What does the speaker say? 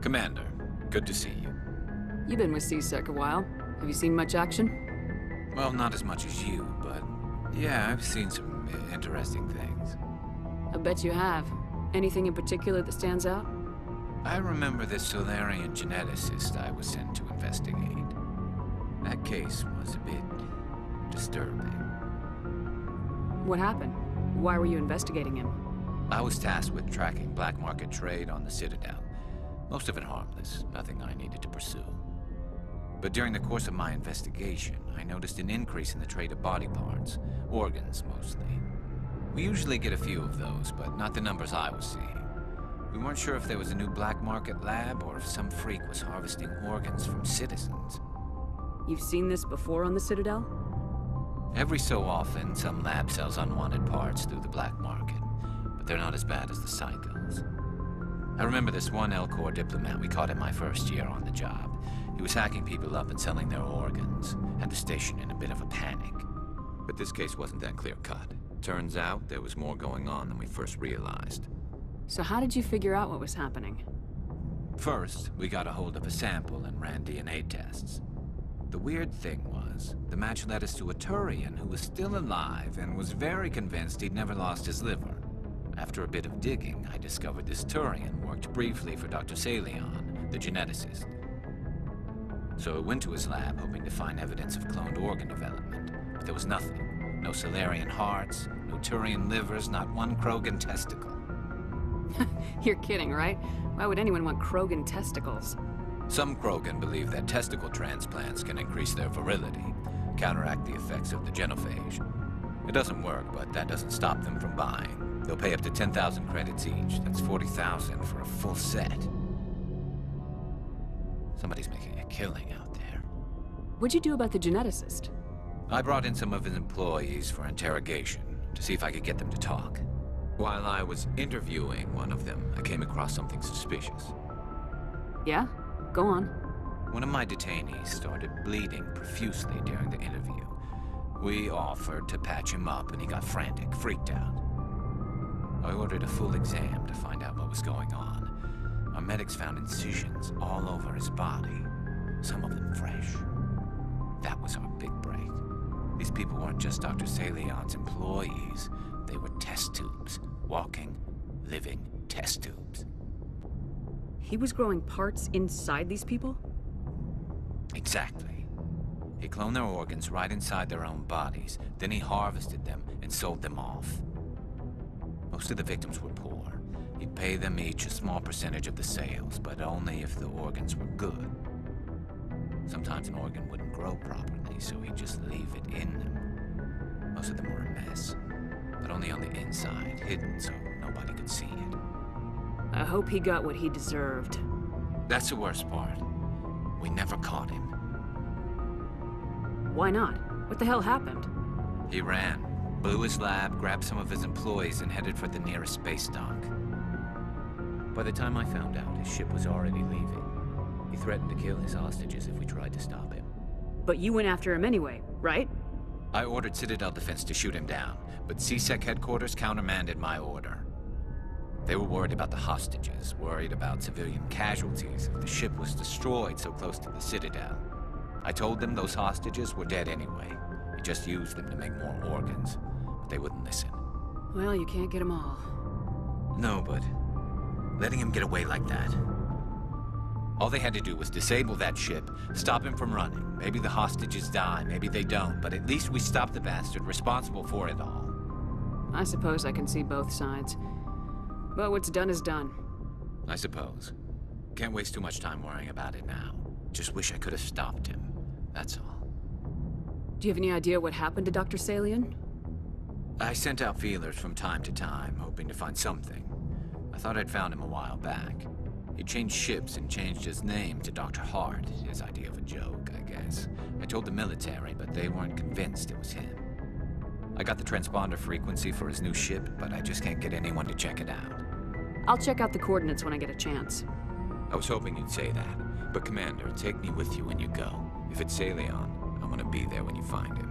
Commander, good to see you. You've been with CSEC a while. Have you seen much action? Well, not as much as you, but yeah, I've seen some interesting things. I bet you have. Anything in particular that stands out? I remember this Solarian geneticist I was sent to investigate. That case was a bit disturbing. What happened? Why were you investigating him? I was tasked with tracking black market trade on the Citadel. Most of it harmless, nothing I needed to pursue. But during the course of my investigation, I noticed an increase in the trade of body parts, organs mostly. We usually get a few of those, but not the numbers I was seeing. We weren't sure if there was a new black market lab or if some freak was harvesting organs from citizens. You've seen this before on the Citadel? Every so often, some lab sells unwanted parts through the black market, but they're not as bad as the psychos. I remember this one L-Corps diplomat we caught in my first year on the job. He was hacking people up and selling their organs, had the station in a bit of a panic. But this case wasn't that clear-cut. Turns out there was more going on than we first realized. So how did you figure out what was happening? First, we got a hold of a sample and ran DNA tests. The weird thing was, the match led us to a Turian who was still alive and was very convinced he'd never lost his liver. After a bit of digging, I discovered this Turian worked briefly for Dr. Salion, the geneticist. So I went to his lab hoping to find evidence of cloned organ development, but there was nothing. No Solarian hearts, no Turian livers, not one Krogan testicle. You're kidding, right? Why would anyone want Krogan testicles? Some Krogan believe that testicle transplants can increase their virility, counteract the effects of the genophage. It doesn't work, but that doesn't stop them from buying. They'll pay up to 10,000 credits each. That's 40,000 for a full set. Somebody's making a killing out there. What'd you do about the geneticist? I brought in some of his employees for interrogation to see if I could get them to talk. While I was interviewing one of them, I came across something suspicious. Yeah? Go on. One of my detainees started bleeding profusely during the interview. We offered to patch him up and he got frantic, freaked out. I ordered a full exam to find out what was going on. Our medics found incisions all over his body, some of them fresh. That was our big break. These people weren't just Dr. Salion's employees. They were test tubes. Walking, living test tubes. He was growing parts inside these people? Exactly. He cloned their organs right inside their own bodies. Then he harvested them and sold them off. Most of the victims were poor. He'd pay them each a small percentage of the sales, but only if the organs were good. Sometimes an organ wouldn't grow properly, so he'd just leave it in them. Most of them were a mess, but only on the inside, hidden so nobody could see it. I hope he got what he deserved. That's the worst part. We never caught him. Why not? What the hell happened? He ran, blew his lab, grabbed some of his employees, and headed for the nearest space dock. By the time I found out, his ship was already leaving. He threatened to kill his hostages if we tried to stop him. But you went after him anyway, right? I ordered Citadel Defense to shoot him down, but CSEC headquarters countermanded my order. They were worried about the hostages, worried about civilian casualties if the ship was destroyed so close to the Citadel. I told them those hostages were dead anyway. We just used them to make more organs, but they wouldn't listen. Well, you can't get them all. No, but letting him get away like that. All they had to do was disable that ship, stop him from running. Maybe the hostages die, maybe they don't, but at least we stopped the bastard responsible for it all. I suppose I can see both sides. But what's done is done. I suppose. Can't waste too much time worrying about it now. Just wish I could have stopped him. That's all. Do you have any idea what happened to Dr. Salion? I sent out feelers from time to time, hoping to find something. I thought I'd found him a while back. He changed ships and changed his name to Dr. Hart, his idea of a joke, I guess. I told the military, but they weren't convinced it was him. I got the transponder frequency for his new ship, but I just can't get anyone to check it out. I'll check out the coordinates when I get a chance. I was hoping you'd say that. But Commander, take me with you when you go. If it's Salion, I want to be there when you find him.